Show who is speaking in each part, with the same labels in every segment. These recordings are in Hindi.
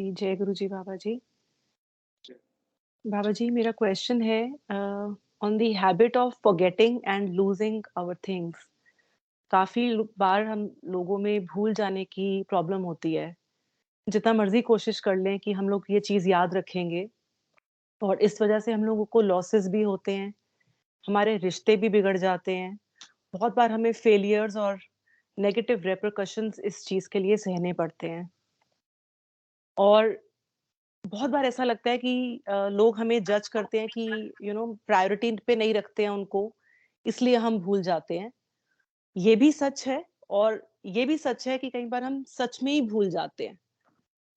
Speaker 1: जय गुरु जी बाबा जी। बाबा जी मेरा क्वेश्चन है on the habit of forgetting and losing our things. काफ़ी बार हम लोगों में भूल जाने की प्रॉब्लम होती है। जितना मर्ज़ी कोशिश कर लें कि हम लोग ये चीज़ याद रखेंगे और इस वज़ह से हम लोगों को लॉसेस भी होते हैं, हमारे रिश्ते भी बिगड़ जाते हैं। बहुत बार हमें फेलियर्स और नेगेटिव रिपरकशंस इस चीज़ के लिए सहने पड़ते हैं। और बहुत बार ऐसा लगता है कि लोग हमें जज करते हैं कि प्रायोरिटी पे नहीं रखते हैं उनको, इसलिए हम भूल जाते हैं। ये भी सच है और ये भी सच है कि कई बार हम सच में ही भूल जाते हैं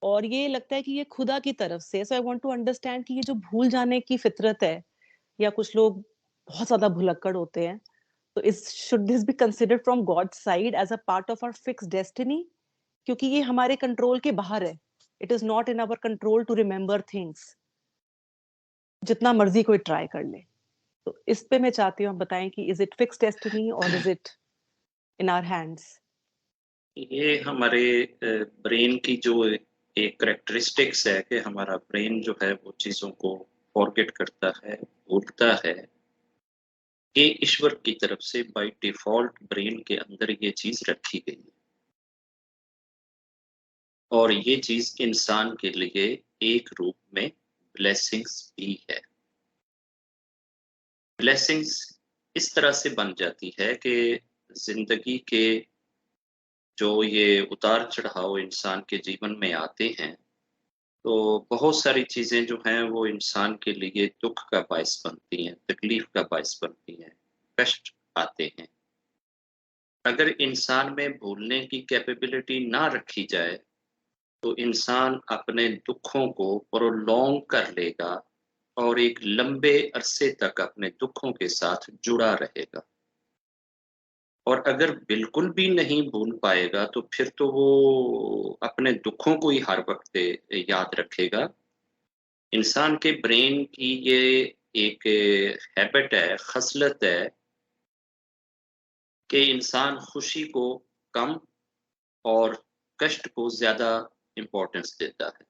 Speaker 1: और ये लगता है कि ये खुदा की तरफ से। सो आई वांट टू अंडरस्टैंड कि ये जो भूल जाने की फितरत है या कुछ लोग बहुत ज़्यादा भुलक्कड़ होते हैं, तो इस should this be considered from God's side as a part of our fixed destiny? क्योंकि ये हमारे कंट्रोल के बाहर है। It is not in our control to remember things. जितना मर्ज़ी कोई ट्राई कर ले। तो इस पे मैं चाहती हूँ आप बताएँ कि इज़ इट फिक्स्ड डेस्टिनी और is it in our hands?
Speaker 2: ये हमारे ब्रेन की जो एक कैरेक्टरिस्टिक्स है कि हमारा ब्रेन जो है वो चीज़ों को फॉरगेट करता है, भूलता है। ये ईश्वर की तरफ से बाय डिफ़ॉल्ट ब्रेन के अंदर ये चीज़ रखी गई है और ये चीज़ इंसान के लिए एक रूप में ब्लेसिंग्स भी है। ब्लेसिंग्स इस तरह से बन जाती है कि ज़िंदगी के जो ये उतार-चढ़ाव इंसान के जीवन में आते हैं, तो बहुत सारी चीज़ें जो हैं वो इंसान के लिए दुःख का बायस बनती हैं, तकलीफ़ का बायस बनती हैं, कष्ट आते हैं। अगर इंसान में भूलने की कैपेबिलिटी ना रखी जाए, तो इंसान अपने दुःखों को प्रोलॉन्ग कर लेगा और एक लंबे अरसे तक अपने दुःखों के साथ जुड़ा रहेगा। और अगर बिल्कुल भी नहीं भूल पाएगा, तो फिर तो वो अपने दुःखों को ही हर वक़्त याद रखेगा। इंसान के ब्रेन की ये एक हैबिट है, ख़स्लत है कि इंसान खुशी को कम और कष्ट को ज़्यादा इम्पोर्टेंस देता है।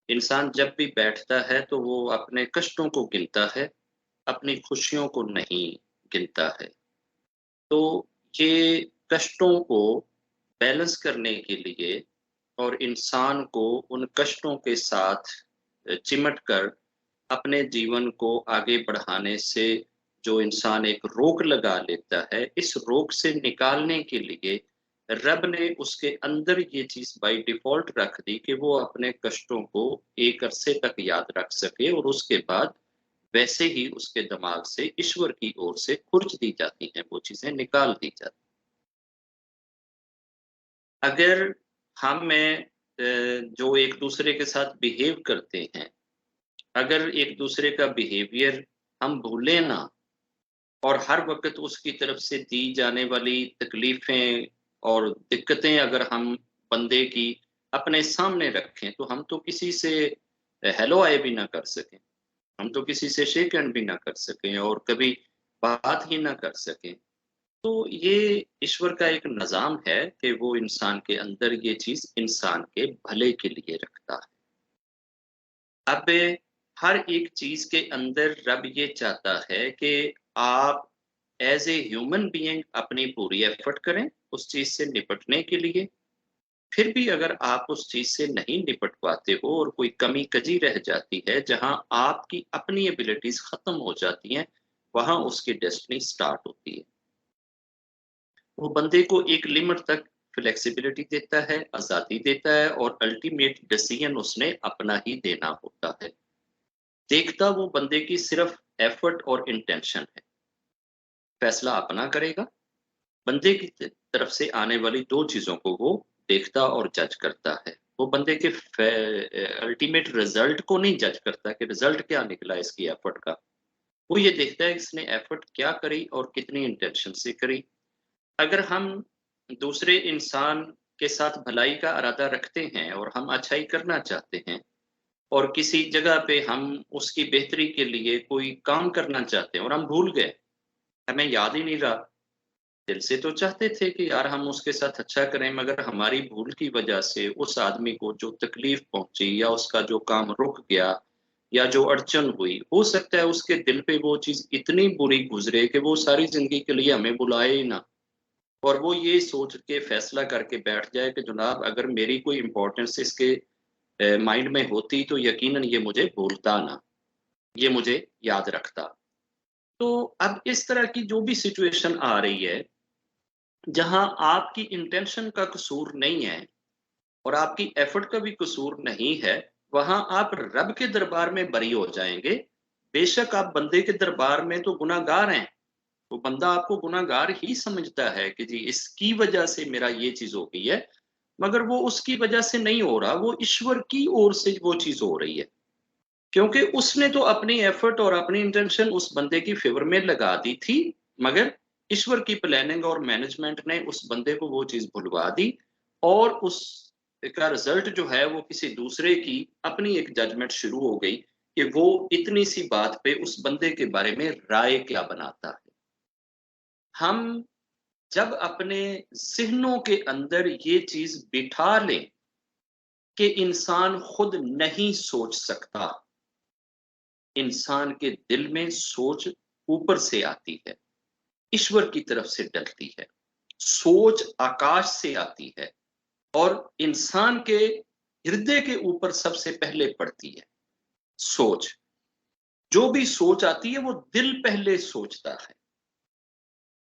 Speaker 2: इंसान जब भी बैठता है तो वो अपने कष्टों को गिनता है, अपनी खुशियों को नहीं गिनता है। तो ये कष्टों को बैलेंस करने के लिए और इंसान को उन कष्टों के साथ चिमट कर अपने जीवन को आगे बढ़ाने से जो इंसान एक रोक लगा लेता है, इस रोक से निकालने के लिए रब ने उसके अंदर ये चीज़ बाय डिफ़ॉल्ट रख दी कि वो अपने कष्टों को एक अरसे तक याद रख सके और उसके बाद वैसे ही उसके दिमाग से ईश्वर की ओर से खुर्च दी जाती हैं, वो चीज़ें निकाल दी जाती हैं। अगर हम में जो एक-दूसरे के साथ बिहेव करते हैं, अगर एक-दूसरे का बिहेवियर हम भूलें ना और हर वक़्त उसकी तरफ से दी जाने वाली तकलीफ़ें और दिक्कतें अगर हम बंदे की अपने सामने रखें, तो हम तो किसी से हेलो हाय भी ना कर सकें। हम तो किसी से शेक हैंड भी ना कर सकें और कभी बात ही ना कर सकें। तो ये ईश्वर का एक निज़ाम है कि वो इंसान के अंदर ये चीज़ इंसान के भले के लिए रखता है। अब हर एक चीज़ के अंदर रब ये चाहता है कि आप एज़ ए ह्यूमन बीइंग अपनी पूरी एफ़र्ट करें, उस चीज़ से निपटने के लिए। फिर भी अगर आप उस चीज़ से नहीं निपट पाते हो और कोई कमी-कजी रह जाती है, जहाँ आपकी अपनी एबिलिटीज़ ख़त्म हो जाती हैं, वहाँ उसकी डेस्टिनी स्टार्ट होती है। वो बंदे को एक लिमिट तक फ्लेक्सिबिलिटी देता है, आज़ादी देता है और अल्टीमेट डिसीज़न उसने अपना ही देना होता है। देखता वो बंदे की सिर्फ़ एफ़र्ट और इंटेंशन है। फ़ैसला अपना करेगा, बंदे की तरफ से आने वाली 2 चीज़ों को वो देखता और जज करता है। वो बंदे के अल्टीमेट रिज़ल्ट को नहीं जज करता कि रिज़ल्ट क्या निकला इसकी एफ़र्ट का। वो ये देखता है इसने एफ़र्ट क्या करी और कितनी इंटेंशन से करी। अगर हम दूसरे इंसान के साथ भलाई का इरादा रखते हैं और हम अच्छाई करना चाहते हैं और किसी जगह पे हम उसकी बेहतरी के लिए कोई काम करना चाहते हैं और हम भूल गए, हमें याद ही नहीं रहा, दिल से तो चाहते थे कि यार हम उसके साथ अच्छा करें, मगर हमारी भूल की वजह से उस आदमी को जो तकलीफ पहुंची या उसका जो काम रुक गया या जो अड़चन हुई, हो सकता है उसके दिल पे वो चीज इतनी बुरी गुजरे कि वो सारी जिंदगी के लिए हमें बुलाए ही ना, और वो ये सोच के फैसला करके बैठ जाए कि जनाब अगर मेरी कोई इंपॉर्टेंस इसके माइंड में होती तो यकीनन ये मुझे भूलता ना, ये मुझे याद रखता। तो अब इस तरह की जो भी सिचुएशन आ रही है, जहां आपकी इंटेंशन का कसूर नहीं है और आपकी एफर्ट का भी कसूर नहीं है, वहां आप रब के दरबार में बरी हो जाएंगे। बेशक आप बंदे के दरबार में तो गुनाहगार हैं, तो बंदा आपको गुनाहगार ही समझता है कि जी इसकी वजह से मेरा ये चीज हो गई है, मगर वो उसकी वजह से नहीं हो रहा, वो ईश्वर की ओर से वो चीज हो रही है, क्योंकि उसने तो अपनी एफर्ट और अपनी इंटेंशन उस बंदे की फेवर में लगा दी थी, मगर ईश्वर की प्लानिंग और मैनेजमेंट ने उस बंदे को वो चीज भुलवा दी, और उस का रिजल्ट जो है वो किसी दूसरे की अपनी एक जजमेंट शुरू हो गई कि वो इतनी सी बात पे उस बंदे के बारे में राय क्या बनाता है। हम जब अपने ज़हनों के अंदर ये चीज बिठा लें कि इंसान खुद नहीं सोच सकता, इंसान के दिल में सोच ऊपर से आती है, ईश्वर की तरफ से डलती है, सोच आकाश से आती है और इंसान के हृदय के ऊपर सबसे पहले पड़ती है सोच। जो भी सोच आती है वो दिल पहले सोचता है,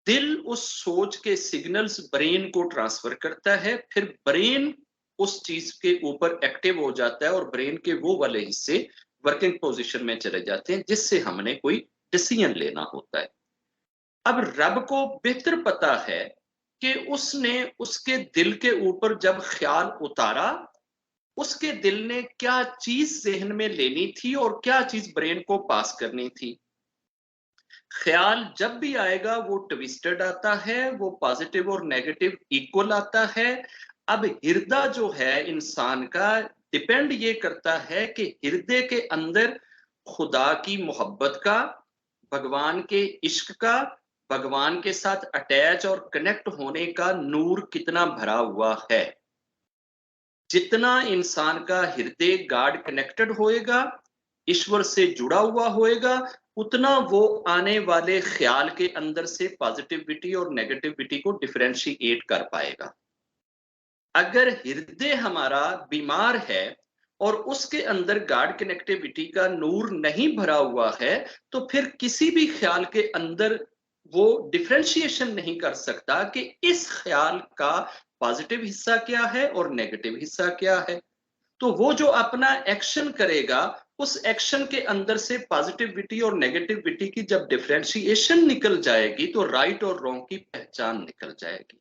Speaker 2: दिल उस सोच के सिग्नल्स ब्रेन को ट्रांसफर करता है, फिर ब्रेन उस चीज के ऊपर एक्टिव हो जाता है और ब्रेन के वो वाले हिस्से वर्किंग पोजीशन में चले जाते हैं जिससे हमने कोई डिसीजन लेना होता है। अब रब को बेहतर पता है कि उसने उसके दिल के ऊपर जब ख्याल उतारा, उसके दिल ने क्या चीज जहन में लेनी थी और क्या चीज ब्रेन को पास करनी थी। ख्याल जब भी आएगा वो ट्विस्टेड आता है, वो पॉजिटिव और नेगेटिव इक्वल आता है। अब हृदय जो है इंसान का, डिपेंड ये करता है कि हृदय के अंदर खुदा की मोहब्बत का, भगवान के इश्क का, भगवान के साथ अटैच और कनेक्ट होने का नूर कितना भरा हुआ है। जितना इंसान का हृदय गॉड कनेक्टेड होएगा, ईश्वर से जुड़ा हुआ होएगा, उतना वो आने वाले ख्याल के अंदर से पॉजिटिविटी और नेगेटिविटी को डिफरेंशिएट कर पाएगा। अगर हृदय हमारा बीमार है और उसके अंदर गॉड कनेक्टिविटी का नूर नहीं भरा हुआ है, तो फिर किसी भी ख्याल के अंदर वो डिफरेंशिएशन नहीं कर सकता कि इस ख्याल का पॉजिटिव हिस्सा क्या है और नेगेटिव हिस्सा क्या है। तो वो जो अपना एक्शन करेगा, उस एक्शन के अंदर से पॉजिटिविटी और नेगेटिविटी की जब डिफरेंशिएशन निकल जाएगी तो राइट और रॉन्ग की पहचान निकल जाएगी।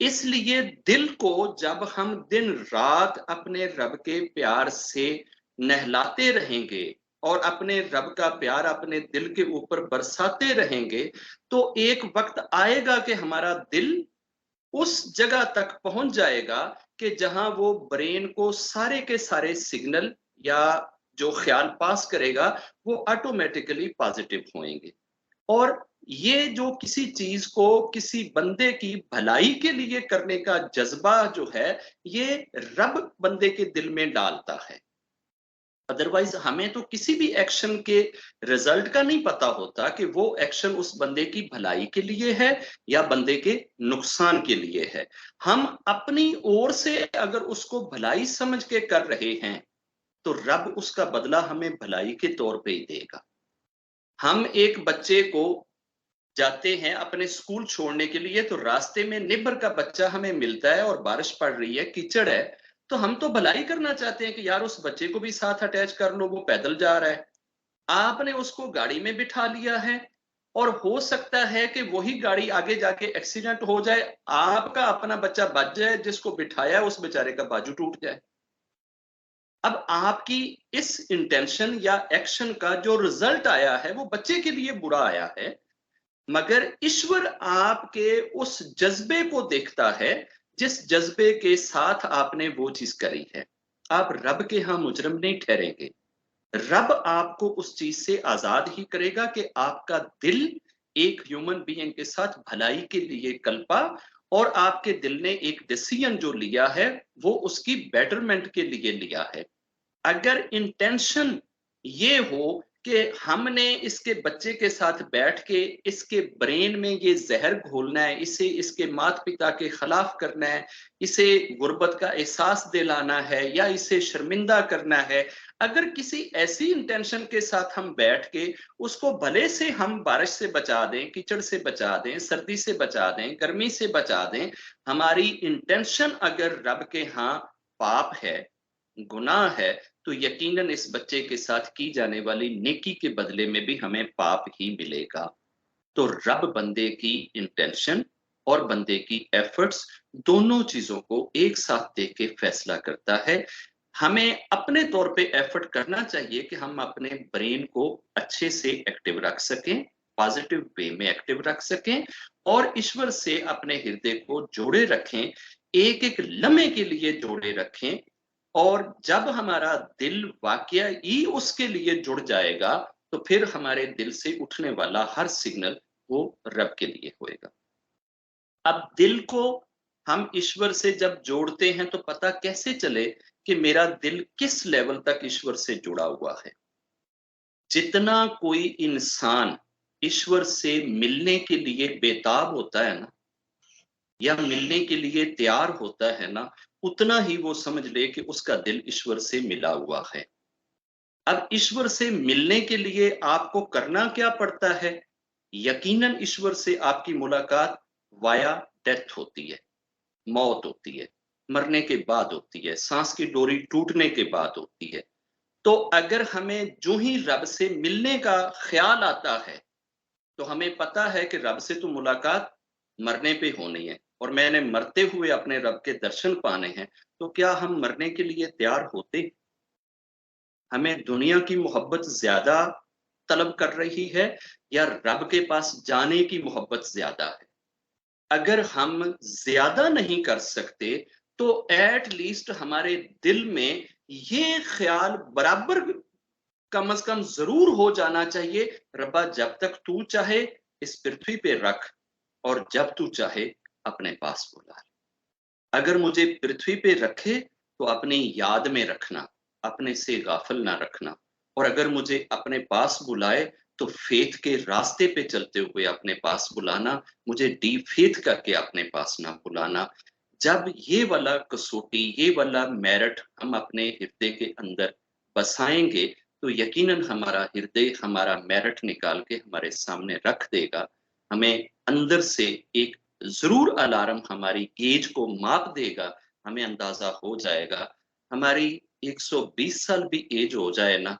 Speaker 2: इसलिए दिल को जब हम दिन रात अपने रब के प्यार से नहलाते रहेंगे और अपने रब का प्यार अपने दिल के ऊपर बरसाते रहेंगे, तो एक वक्त आएगा कि हमारा दिल उस जगह तक पहुंच जाएगा कि जहां वो ब्रेन को सारे के सारे सिग्नल या जो ख्याल पास करेगा वो ऑटोमेटिकली पॉजिटिव होंगे। और ये जो किसी चीज को किसी बंदे की भलाई के लिए करने का जज्बा जो है, ये रब बंदे के दिल में डालता है। अदरवाइज हमें तो किसी भी एक्शन के रिजल्ट का नहीं पता होता कि वो एक्शन उस बंदे की भलाई के लिए है या बंदे के नुकसान के लिए है। हम अपनी ओर से अगर उसको भलाई समझ के कर रहे हैं तो रब उसका बदला हमें भलाई के तौर पे ही देगा। हम एक बच्चे को जाते हैं अपने स्कूल छोड़ने के लिए, तो रास्ते में निबर का बच्चा हमें मिलता है और बारिश पड़ रही है, कीचड़ है, तो हम तो भलाई करना चाहते हैं कि यार उस बच्चे को भी साथ अटैच कर लो, वो पैदल जा रहा है। आपने उसको गाड़ी में बिठा लिया है और हो सकता है कि वही गाड़ी आगे जाके एक्सीडेंट हो जाए, आपका अपना बच्चा बच जाए, जिसको बिठाया उस बेचारे का बाजू टूट जाए। अब आपकी इस इंटेंशन या एक्शन का जो रिजल्ट आया है वो बच्चे के लिए बुरा आया है, मगर ईश्वर आपके उस जज्बे को देखता है जिस जज्बे के साथ आपने वो चीज करी है। आप रब के यहां मुजरिम नहीं ठहरेंगे, रब आपको उस चीज से आजाद ही करेगा कि आपका दिल एक ह्यूमन बीइंग के साथ भलाई के लिए कल्पा, और आपके दिल ने एक डिसीजन जो लिया है वो उसकी बेटरमेंट के लिए लिया है। अगर इंटेंशन ये हो कि हमने इसके बच्चे के साथ बैठ के इसके ब्रेन में ये जहर घोलना है, इसे इसके माता पिता के खिलाफ करना है, इसे गुर्बत का एहसास दिलाना है या इसे शर्मिंदा करना है, अगर किसी ऐसी इंटेंशन के साथ हम बैठ के उसको भले से हम बारिश से बचा दें, कीचड़ से बचा दें, सर्दी से बचा दें, गर्मी से बचा दें, हमारी इंटेंशन अगर रब के यहाँ पाप है, गुनाह है, तो यकीनन इस बच्चे के साथ की जाने वाली नेकी के बदले में भी हमें पाप ही मिलेगा। तो रब बंदे की इंटेंशन और बंदे की एफर्ट्स दोनों चीजों को एक साथ देख के फैसला करता है। हमें अपने तौर पे एफर्ट करना चाहिए कि हम अपने ब्रेन को अच्छे से एक्टिव रख सकें, पॉजिटिव वे में एक्टिव रख सकें, और ईश्वर से अपने हृदय को जोड़े रखें, एक एक लम्हे के लिए जोड़े रखें। और जब हमारा दिल वाकया ही उसके लिए जुड़ जाएगा, तो फिर हमारे दिल से उठने वाला हर सिग्नल वो रब के लिए होएगा। अब दिल को हम ईश्वर से जब जोड़ते हैं तो पता कैसे चले कि मेरा दिल किस लेवल तक ईश्वर से जुड़ा हुआ है। जितना कोई इंसान ईश्वर से मिलने के लिए बेताब होता है ना, या मिलने के लिए तैयार होता है ना, उतना ही वो समझ ले कि उसका दिल ईश्वर से मिला हुआ है। अब ईश्वर से मिलने के लिए आपको करना क्या पड़ता है? यकीनन ईश्वर से आपकी मुलाकात वाया डेथ होती है, मौत होती है, मरने के बाद होती है, सांस की डोरी टूटने के बाद होती है। तो अगर हमें जो ही रब से मिलने का ख्याल आता है, तो हमें पता है कि रब से तो मुलाकात मरने पे होनी है, और मैंने मरते हुए अपने रब के दर्शन पाने हैं। तो क्या हम मरने के लिए तैयार होते? हमें दुनिया की मोहब्बत ज्यादा तलब कर रही है या रब के पास जाने की मोहब्बत ज्यादा है? अगर हम ज्यादा नहीं कर सकते, तो एट लीस्ट हमारे दिल में ये ख्याल बराबर कम से कम जरूर हो जाना चाहिए, रब्बा जब तक तू चाहे इस पृथ्वी पे रख, और जब तू चाहे अपने पास बुला ले। अगर मुझे पृथ्वी पे रखे तो अपनी याद में रखना, अपने से गाफिल ना रखना, और अगर मुझे अपने पास बुलाए तो फेथ के रास्ते पे चलते हुए अपने पास बुलाना, मुझे डीप फेथ करके अपने पास ना बुलाना। जब ये वाला कसौटी, ये वाला मेरिट हम अपने हृदय के अंदर बसाएंगे, तो यकीनन हमारा हृदय हमारा मेरिट निकाल के हमारे सामने रख देगा। हमें अंदर से एक जरूर अलार्म हमारी गेज को माप देगा। हमें अंदाजा हो जाएगा, हमारी 120 साल भी एज हो जाए ना,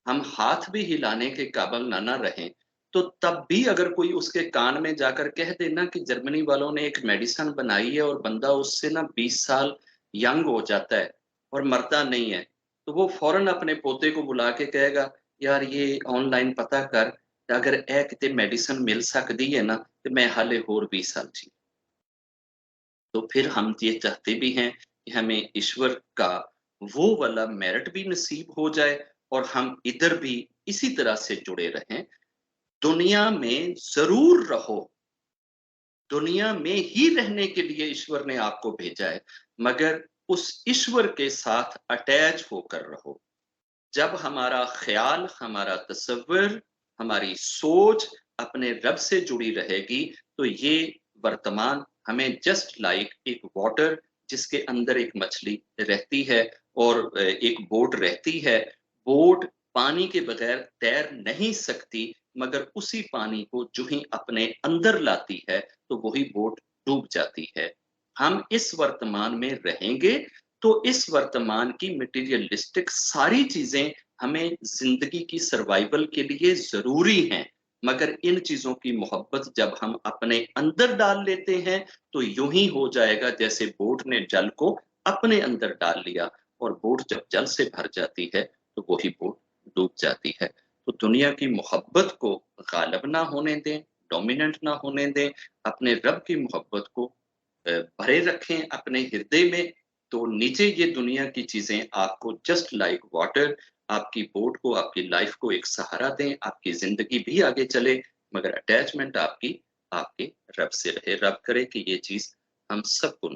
Speaker 2: हम हाथ भी हिलाने के काबिल ना रहें, तो तब भी अगर कोई उसके कान में जाकर कह देना कि जर्मनी वालों ने एक मेडिसिन बनाई है और बंदा उससे ना 20 साल यंग हो जाता है और मरता नहीं है, तो वो फौरन अपने पोते को बुला के कहेगा, यार ये ऑनलाइन पता कर, अगर ए किते मेडिसिन मिल सकती है ना, तो मैं हाले होर 20 साल जी। तो फिर हम ये चाहते भी हैं कि हमें ईश्वर का वो वाला मेरिट भी नसीब हो जाए, और हम इधर भी इसी तरह से जुड़े रहें। दुनिया में जरूर रहो, दुनिया में ही रहने के लिए ईश्वर ने आपको भेजा है, मगर उस ईश्वर के साथ अटैच होकर रहो। जब हमारा ख्याल, हमारा तसव्वुर, हमारी सोच अपने रब से जुड़ी रहेगी, तो ये वर्तमान हमें जस्ट लाइक एक वाटर जिसके अंदर एक मछली रहती है और एक बोट रहती है। बोट पानी के बगैर तैर नहीं सकती, मगर उसी पानी को जो ही अपने अंदर लाती है तो वही बोट डूब जाती है। हम इस वर्तमान में रहेंगे तो इस वर्तमान की मटेरियलिस्टिक सारी चीजें हमें जिंदगी की सर्वाइवल के लिए जरूरी हैं, मगर इन चीजों की मोहब्बत जब हम अपने अंदर डाल लेते हैं, तो यूं ही हो जाएगा जैसे बोट ने जल को अपने अंदर डाल लिया, और बोट जब जल से भर जाती है तो वही बोट डूब जाती है। तो दुनिया की मोहब्बत को गालिब ना होने दें, डोमिनेंट ना होने दें, अपने रब की मोहब्बत को भरे रखें अपने हृदय में। तो नीचे ये दुनिया की चीजें आपको जस्ट लाइक वाटर आपकी बोट को, आपकी लाइफ को एक सहारा दें, आपकी जिंदगी भी आगे चले, मगर अटैचमेंट आपकी आपके रब से रहे। रब करे कि ये चीज़ हम सबको